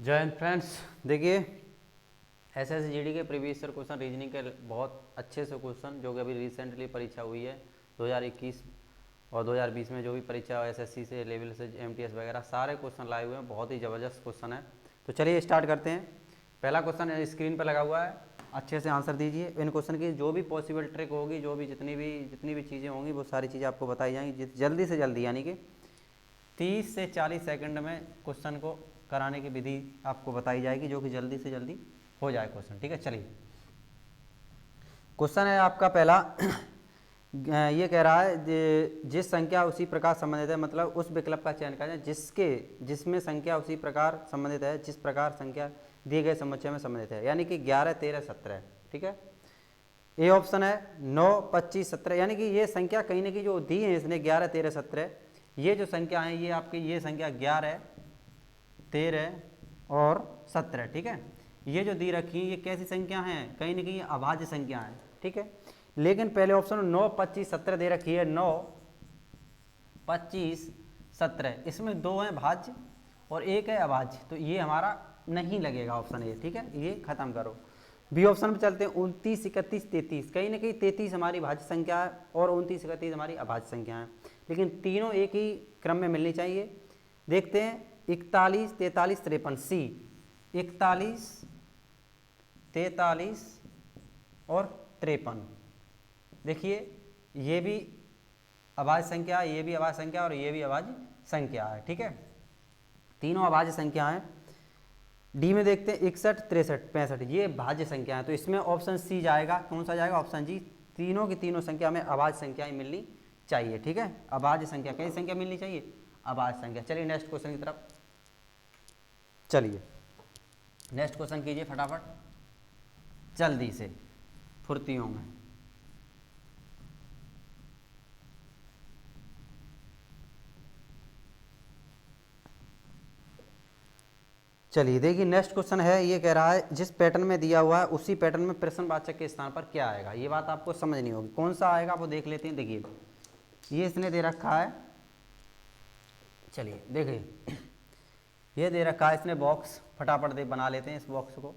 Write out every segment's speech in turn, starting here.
जय हिंद फ्रेंड्स। देखिए एसएसजीडी के प्रीवियस ईयर क्वेश्चन रीजनिंग के बहुत अच्छे से क्वेश्चन जो कि अभी रिसेंटली परीक्षा हुई है 2021 और 2020 में जो भी परीक्षा एसएससी से लेवल से एमटीएस वगैरह सारे क्वेश्चन लाए हुए हैं। बहुत ही ज़बरदस्त क्वेश्चन है। तो चलिए स्टार्ट करते हैं। पहला क्वेश्चन स्क्रीन पर लगा हुआ है, अच्छे से आंसर दीजिए। इन क्वेश्चन की जो भी पॉसिबल ट्रिक होगी, जो भी जितनी भी चीज़ें होंगी वो सारी चीज़ें आपको बताई जाएंगी जल्दी से जल्दी, यानी कि 30 से 40 सेकंड में क्वेश्चन को कराने की विधि आपको बताई जाएगी जो कि जल्दी से जल्दी हो जाए क्वेश्चन। ठीक है, चलिए क्वेश्चन है आपका पहला। ये कह रहा है जिस संख्या उसी प्रकार संबंधित है, मतलब उस विकल्प का चयन करें जिसमें संख्या उसी प्रकार संबंधित है जिस प्रकार संख्या दिए गए समुच्चय में संबंधित है, यानी कि 11, 13, 17। ठीक है, ए ऑप्शन है 9, 25, 17, यानी कि ये संख्या कहीं ना कहीं जो दी है इसने 11, 13, 17, ये जो संख्या है ये आपकी ये संख्या 11, 13 और 17। ठीक है, ये जो दी रखी है ये कैसी संख्या है, कहीं ना कहीं अभाज्य संख्या है। ठीक है, लेकिन पहले ऑप्शन में 9, 25, 17 दे रखी है। 9, 25, 17, इसमें दो हैं भाज्य और एक है अभाज्य, तो ये हमारा नहीं लगेगा ऑप्शन ए। ठीक है, ये खत्म करो। बी ऑप्शन पे चलते हैं। 29, 31, 33, कहीं ना कहीं 33 हमारी भाज्य संख्या है और 29, 31 हमारी अभाज्य संख्या है, लेकिन तीनों एक ही क्रम में मिलनी चाहिए। देखते हैं 41, 43, 53, सी 41, 43 और 53। देखिए ये भी अभाज्य संख्या है, ये भी अभाज्य संख्या और ये भी अभाज्य संख्या है। ठीक है, तीनों अभाज्य संख्या हैं। डी में देखते हैं 61, 63, 65, ये भाज्य संख्या है, तो इसमें ऑप्शन सी जाएगा। कौन सा जाएगा? ऑप्शन जी। तीनों की तीनों संख्या में अभाज्य संख्याएं मिलनी चाहिए। ठीक है, अभाज्य संख्या, कैसी संख्या मिलनी चाहिए? अभाज्य संख्या। चलिए नेक्स्ट क्वेश्चन की तरफ चलिए, नेक्स्ट क्वेश्चन कीजिए फटाफट जल्दी से फुर्तियों में। चलिए देखिए नेक्स्ट क्वेश्चन है, ये कह रहा है जिस पैटर्न में दिया हुआ है उसी पैटर्न में प्रश्नवाचक के स्थान पर क्या आएगा। ये बात आपको समझनी होगी, कौन सा आएगा वो देख लेते हैं। देखिए ये इसने दे रखा है, चलिए देखिए ये दे रखा है इसने बॉक्स, फटाफट दे बना लेते हैं इस बॉक्स को।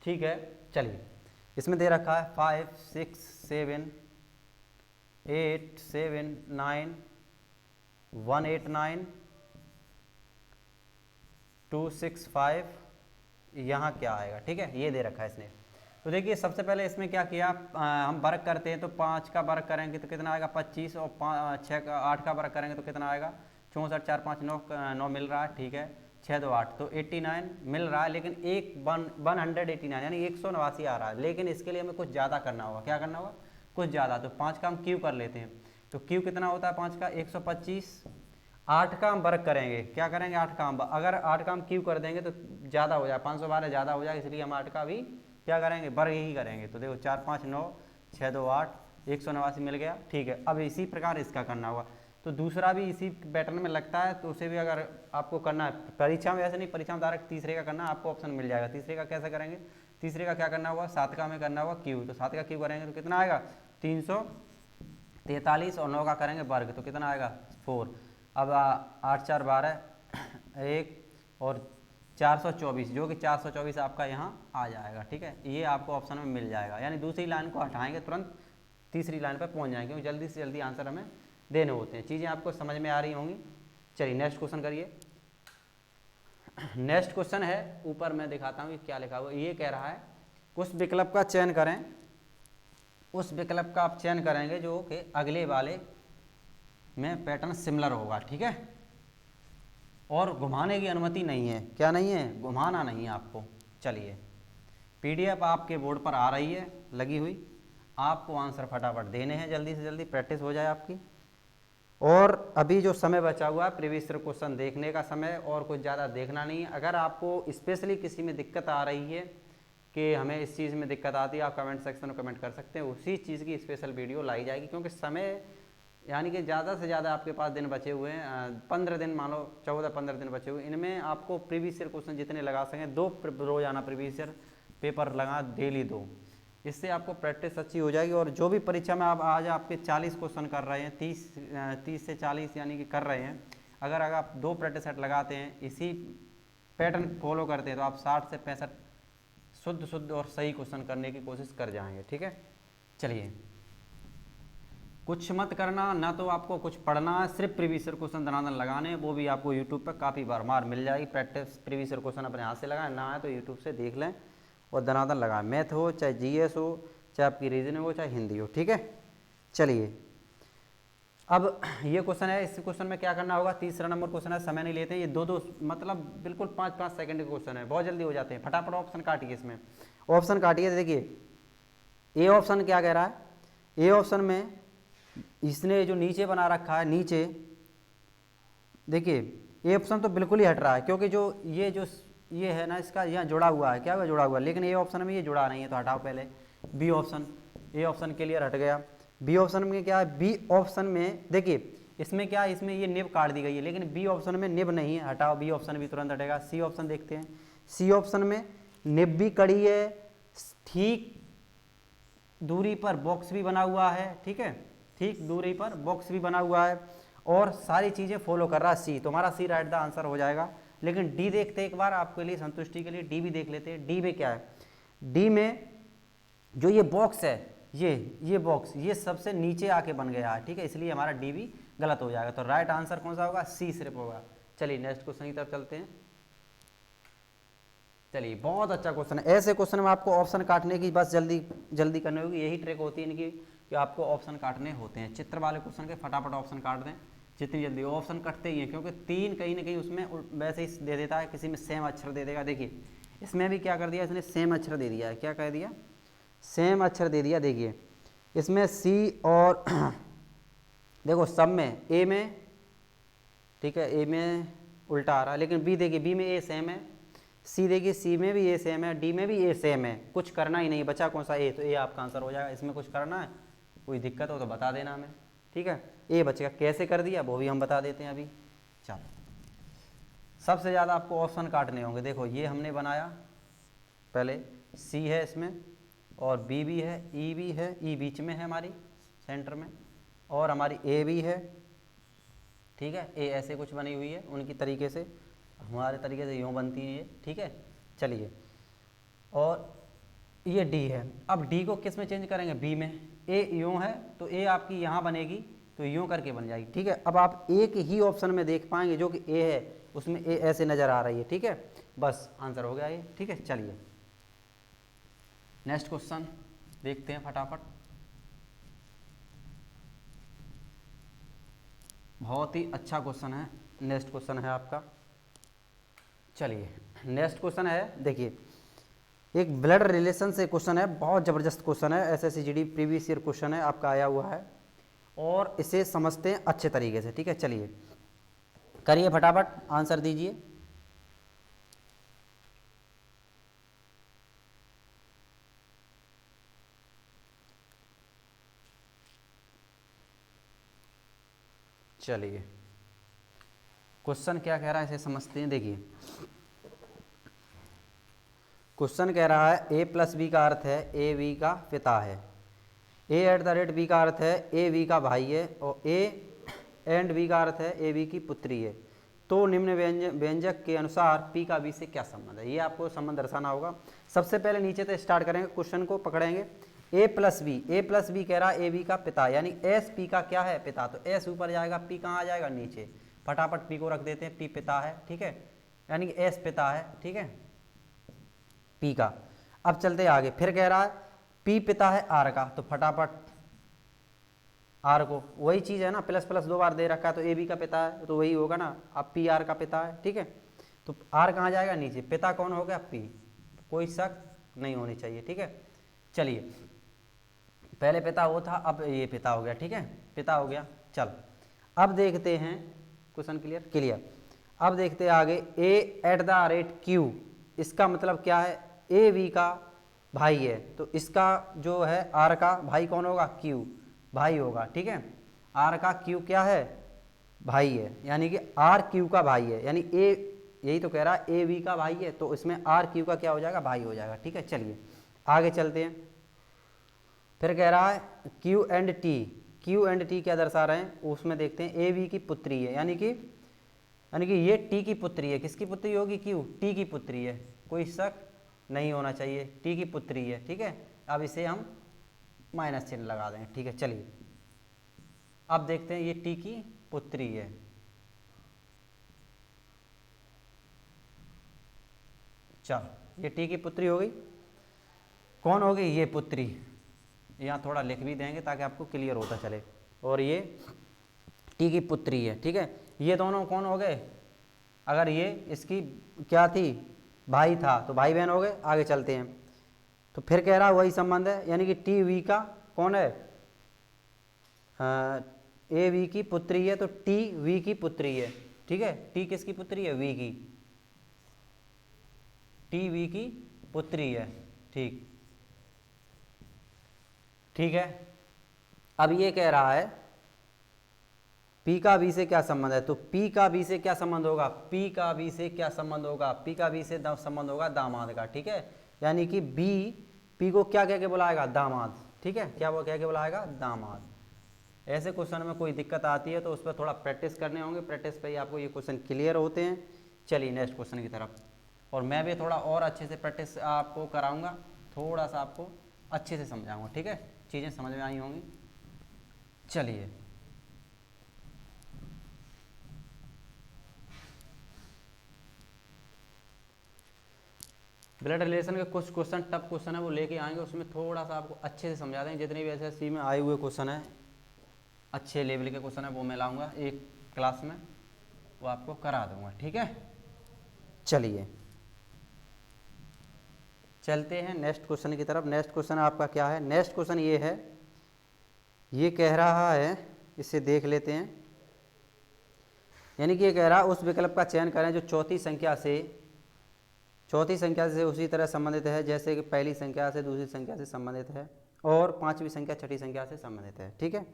ठीक है, चलिए इसमें दे रखा है 5, 6, 7, 8, 7, 9, 1, 8, 9, 2, 6, 5, यहाँ क्या आएगा। ठीक है, ये दे रखा है इसने। तो देखिए सबसे पहले इसमें क्या किया, हम वर्ग करते हैं तो 5 का वर्ग करेंगे तो कितना आएगा 25, और 6 का 8 का वर्ग करेंगे तो कितना आएगा 64, 4, 5, 9 मिल रहा है। ठीक है, 6, 2, 8, तो 89 मिल रहा है, लेकिन 189 यानी 189 आ रहा है, लेकिन इसके लिए हमें कुछ ज़्यादा करना होगा। क्या करना होगा? कुछ ज़्यादा। तो 5 का हम क्यू कर लेते हैं, तो क्यू कितना होता है 5 का 125। 8 का हम वर्ग करेंगे, क्या करेंगे 8 का हम, अगर 8 का हम क्यू कर देंगे तो ज़्यादा हो जाए, 512 ज़्यादा हो जाए, इसलिए हम 8 का भी क्या करेंगे वर्ग ही करेंगे। तो देखो 4, 5, 9, 6, 2, 8, 189 मिल गया। ठीक है, अब इसी प्रकार इसका करना होगा। तो दूसरा भी इसी पैटर्न में लगता है, तो उसे भी अगर आपको करना है परीक्षा में, ऐसे नहीं परीक्षा में डायरेक्ट तीसरे का करना, आपको ऑप्शन मिल जाएगा। तीसरे का कैसे करेंगे? तीसरे का क्या करना होगा? 7 का हमें करना होगा क्यू, तो 7 का क्यू करेंगे तो कितना आएगा 343, और 9 का करेंगे वर्ग तो कितना आएगा 4। अब 8, 4, 12, 1 और 424, जो कि 424 आपका यहाँ आ जाएगा। ठीक है, ये आपको ऑप्शन में मिल जाएगा, यानी दूसरी लाइन को हटाएंगे तुरंत तीसरी लाइन पर पहुँच जाएंगे, क्योंकि जल्दी से जल्दी आंसर हमें देने होते हैं। चीज़ें आपको समझ में आ रही होंगी। चलिए नेक्स्ट क्वेश्चन करिए। नेक्स्ट क्वेश्चन है, ऊपर मैं दिखाता हूँ ये क्या लिखा हुआ। ये कह रहा है उस विकल्प का चयन करें, उस विकल्प का आप चयन करेंगे जो कि अगले वाले में पैटर्न सिमिलर होगा। ठीक है, और घुमाने की अनुमति नहीं है। क्या नहीं है? घुमाना नहीं है आपको। चलिए पीडीएफ आपके बोर्ड पर आ रही है लगी हुई, आपको आंसर फटाफट देने हैं, जल्दी से जल्दी प्रैक्टिस हो जाए आपकी। और अभी जो समय बचा हुआ है प्रीवियस ईयर क्वेश्चन देखने का समय, और कुछ ज़्यादा देखना नहीं है। अगर आपको स्पेशली किसी में दिक्कत आ रही है कि हमें इस चीज़ में दिक्कत आती है, आप कमेंट सेक्शन में कमेंट कर सकते हैं, उसी चीज़ की स्पेशल वीडियो लाई जाएगी, क्योंकि समय यानी कि ज़्यादा से ज़्यादा आपके पास दिन बचे हुए हैं, 15 दिन, मान लो 14-15 दिन बचे हुए, इनमें आपको प्रीवियस ईयर क्वेश्चन जितने लगा सकें, 2 रोजाना प्रीवियस ईयर पेपर लगा, डेली 2, इससे आपको प्रैक्टिस अच्छी हो जाएगी। और जो भी परीक्षा में आप आज आपके 40 क्वेश्चन कर रहे हैं, 30 से 40 यानी कि कर रहे हैं, अगर आप 2 प्रैक्टिस सेट लगाते हैं, इसी पैटर्न फॉलो करते हैं, तो आप 60 से 65 शुद्ध और सही क्वेश्चन करने की कोशिश कर जाएंगे। ठीक है, चलिए कुछ मत करना, ना तो आपको कुछ पढ़ना है, सिर्फ प्रीवियस ईयर क्वेश्चन दनादन लगाने हैं। वो भी आपको यूट्यूब पर काफ़ी बार मिल जाएगी प्रैक्टिस। प्रीवियस ईयर क्वेश्चन अपने हाथ से लगाएं, ना है तो यूट्यूब से देख लें और दनादन लगाएं। मैथ हो चाहे जीएस हो, चाहे आपकी रीजनिंग हो, चाहे हिंदी हो। ठीक है, चलिए अब ये क्वेश्चन है। इस क्वेश्चन में क्या करना होगा, तीसरा नंबर क्वेश्चन है, समय नहीं लेते हैं, ये दो मतलब बिल्कुल 5-5 सेकंड के क्वेश्चन है, बहुत जल्दी हो जाते हैं। फटाफट ऑप्शन काटिए, इसमें ऑप्शन काटिए। देखिए ए ऑप्शन क्या कह रहा है, ए ऑप्शन में इसने जो नीचे बना रखा है, नीचे देखिए ए ऑप्शन तो बिल्कुल ही हट रहा है, क्योंकि जो ये है ना, इसका यहाँ जुड़ा हुआ है, क्या हुआ, जुड़ा हुआ है, लेकिन ए ऑप्शन में ये जुड़ा नहीं है, तो हटाओ पहले। B option, A option clear हट गया। बी ऑप्शन में क्या है, बी ऑप्शन में देखिए इसमें क्या है, इसमें ये निब काट दी गई है, लेकिन बी ऑप्शन में निब नहीं है, हटाओ, बी ऑप्शन भी तुरंत हटेगा। सी ऑप्शन देखते हैं, सी ऑप्शन में निब भी कड़ी है, ठीक दूरी पर बॉक्स भी बना हुआ है। ठीक है, ठीक दूरी पर बॉक्स भी बना हुआ है और सारी चीज़ें फॉलो कर रहा है सी, तो हमारा सी राइट द आंसर हो जाएगा। लेकिन डी देखते हैं एक बार आपके लिए संतुष्टि के लिए, डी भी देख लेते हैं। डी में क्या है, डी में जो ये बॉक्स है, ये बॉक्स ये सबसे नीचे आके बन गया है। ठीक है, इसलिए हमारा डी भी गलत हो जाएगा, तो राइट आंसर कौन सा होगा, सी सिर्फ होगा। चलिए नेक्स्ट क्वेश्चन की तरफ चलते हैं। चलिए बहुत अच्छा क्वेश्चन है। ऐसे क्वेश्चन में आपको ऑप्शन काटने की बस जल्दी करनी होगी, यही ट्रिक होती है इनकी कि आपको ऑप्शन काटने होते हैं। चित्र वाले क्वेश्चन के फटाफट ऑप्शन काट दें जितनी जल्दी, ऑप्शन कटते ही हैं, क्योंकि 3 कहीं ना कहीं उसमें वैसे ही दे देता है, किसी में सेम अक्षर दे देगा। देखिए इसमें भी क्या कर दिया इसने, सेम अक्षर दे दिया है। क्या कह दिया, सेम अक्षर दे दिया। देखिए इसमें सी और देखो सब में ए में, ठीक है, ए में उल्टा आ रहा है, लेकिन बी देखिए, बी में ए सेम है, सी देखिए सी में भी ए सेम है, डी में भी ए सेम है। कुछ करना ही नहीं बचा, कौन सा, ए, तो ए आपका आंसर हो जाएगा। इसमें कुछ करना है, कोई दिक्कत हो तो बता देना हमें। ठीक है, ए बचेगा, कैसे कर दिया वो भी हम बता देते हैं अभी। चलो सबसे ज़्यादा आपको ऑप्शन काटने होंगे। देखो ये हमने बनाया, पहले सी है इसमें, और बी भी है, ई भी है, ई बीच में है हमारी सेंटर में, और हमारी ए भी है। ठीक है, ए ऐसे कुछ बनी हुई है उनकी तरीके से, हमारे तरीके से यूँ बनती है ये। ठीक है, चलिए, और ये डी है। अब डी को किस में चेंज करेंगे, बी में। ए यूँ है तो ए आपकी यहाँ बनेगी, तो यूँ करके बन जाएगी। ठीक है, अब आप एक ही ऑप्शन में देख पाएंगे जो कि ए है, उसमें ए ऐसे नज़र आ रही है। ठीक है, बस आंसर हो गया ये। ठीक है, चलिए नेक्स्ट क्वेश्चन देखते हैं फटाफट। बहुत ही अच्छा क्वेश्चन है, नेक्स्ट क्वेश्चन है आपका। चलिए नेक्स्ट क्वेश्चन है, देखिए एक ब्लड रिलेशन से क्वेश्चन है, बहुत ज़बरदस्त क्वेश्चन है, SSCGD प्रीवियस ईयर क्वेश्चन है आपका आया हुआ है, और इसे समझते हैं अच्छे तरीके से। ठीक है, चलिए करिए फटाफट, आंसर दीजिए। चलिए क्वेश्चन क्या कह रहा है इसे समझते हैं। देखिए क्वेश्चन कह रहा है ए प्लस बी का अर्थ है ए बी का पिता है, ए एट द रेट बी का अर्थ है ए बी का भाई है, और ए एंड बी का अर्थ है ए बी की पुत्री है। तो निम्न व्यंजक के अनुसार पी का बी से क्या संबंध है, ये आपको संबंध दर्शाना होगा। सबसे पहले नीचे से स्टार्ट करेंगे, क्वेश्चन को पकड़ेंगे। ए प्लस बी कह रहा है ए बी का पिता, यानी एस पी का क्या है, पिता, तो एस ऊपर जाएगा, पी कहाँ आ जाएगा, नीचे। फटाफट पी को रख देते हैं, पी पिता है। ठीक है, यानी कि एस पिता है। ठीक है, पी का। अब चलते आगे, फिर कह रहा है पी पिता है आर का, तो फटाफट आर को, वही चीज़ है ना, प्लस प्लस 2 बार दे रखा है, तो ए बी का पिता है तो वही होगा ना। अब पी आर का पिता है। ठीक है, तो आर कहाँ जाएगा, नीचे। पिता कौन हो गया, पी, कोई शक नहीं होनी चाहिए। ठीक है, चलिए पहले पिता वो था, अब ये पिता हो गया। ठीक है, पिता हो गया। चल अब देखते हैं क्वेश्चन, क्लियर। अब देखते हैं आगे, ए एट द रेट क्यू, इसका मतलब क्या है, ए बी का भाई है, तो इसका जो है आर का भाई कौन होगा, क्यू, भाई होगा। ठीक है, आर का क्यू क्या है, भाई है, यानी कि आर क्यू का भाई है, यानी ए, यही तो कह रहा है ए बी का भाई है, तो इसमें आर क्यू का क्या हो जाएगा, भाई हो जाएगा। ठीक है, चलिए आगे चलते हैं। फिर कह रहा है Q and T, Q and T क्या दर्शा रहे हैं उसमें देखते हैं। ए बी की पुत्री है, यानी कि ये टी की पुत्री है। किसकी पुत्री होगी? क्यू, टी की पुत्री है, कोई शक नहीं होना चाहिए, टी की पुत्री है। ठीक है, अब इसे हम माइनस चिन्ह लगा दें। ठीक है, चलिए अब देखते हैं ये टी की पुत्री है। चलो ये टी की पुत्री हो गई। कौन हो गई? ये पुत्री। यहाँ थोड़ा लिख भी देंगे ताकि आपको क्लियर होता चले। और ये टी की पुत्री है। ठीक है, ये दोनों कौन हो गए? अगर ये इसकी क्या थी? भाई था, तो भाई बहन हो गए। आगे चलते हैं, तो फिर कह रहा वही संबंध है, यानी कि टी वी का कौन है? ए वी की पुत्री है, तो टी वी की पुत्री है। ठीक है, टी किसकी पुत्री है? वी की, टी वी की पुत्री है। ठीक, ठीक है। अब ये कह रहा है P का V से क्या संबंध है? तो P का V से क्या संबंध होगा? P का V से क्या संबंध होगा? P का V से संबंध होगा दामाद का। ठीक है, यानी कि B P को क्या कह के बुलाएगा? दामाद। ठीक है, क्या वो कह के बुलाएगा? दामाद। ऐसे क्वेश्चन में कोई दिक्कत आती है तो उस पर थोड़ा प्रैक्टिस करने होंगे, प्रैक्टिस पे ही आपको ये क्वेश्चन क्लियर होते हैं। चलिए नेक्स्ट क्वेश्चन की तरफ, और मैं भी थोड़ा और अच्छे से प्रैक्टिस आपको कराऊंगा, थोड़ा सा आपको अच्छे से समझाऊंगा। ठीक है, चीज़ें समझ में आई होंगी। चलिए ब्लड रिलेशन के कुछ क्वेश्चन टफ क्वेश्चन है वो लेके आएंगे, उसमें थोड़ा सा आपको अच्छे से समझा देंगे। जितने भी एसएससी में आए हुए क्वेश्चन हैं, अच्छे लेवल के क्वेश्चन है, वो मैं लाऊंगा एक क्लास में, वो आपको करा दूंगा। ठीक है, चलिए चलते हैं नेक्स्ट क्वेश्चन की तरफ। नेक्स्ट क्वेश्चन आपका क्या है? नेक्स्ट क्वेश्चन ये है, ये कह रहा है, इसे देख लेते हैं। यानी कि ये कह रहा है उस विकल्प का चयन करें जो चौथी संख्या से उसी तरह संबंधित है जैसे कि पहली संख्या से दूसरी संख्या से संबंधित है और पांचवी संख्या छठी संख्या से संबंधित है। ठीक है,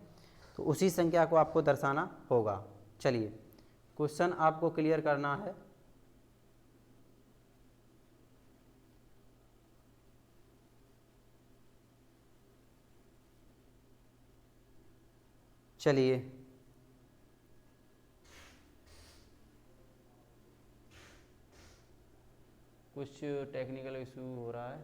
तो उसी संख्या को आपको दर्शाना होगा। चलिए क्वेश्चन आपको क्लियर करना है। चलिए कुछ टेक्निकल इशू हो रहा है।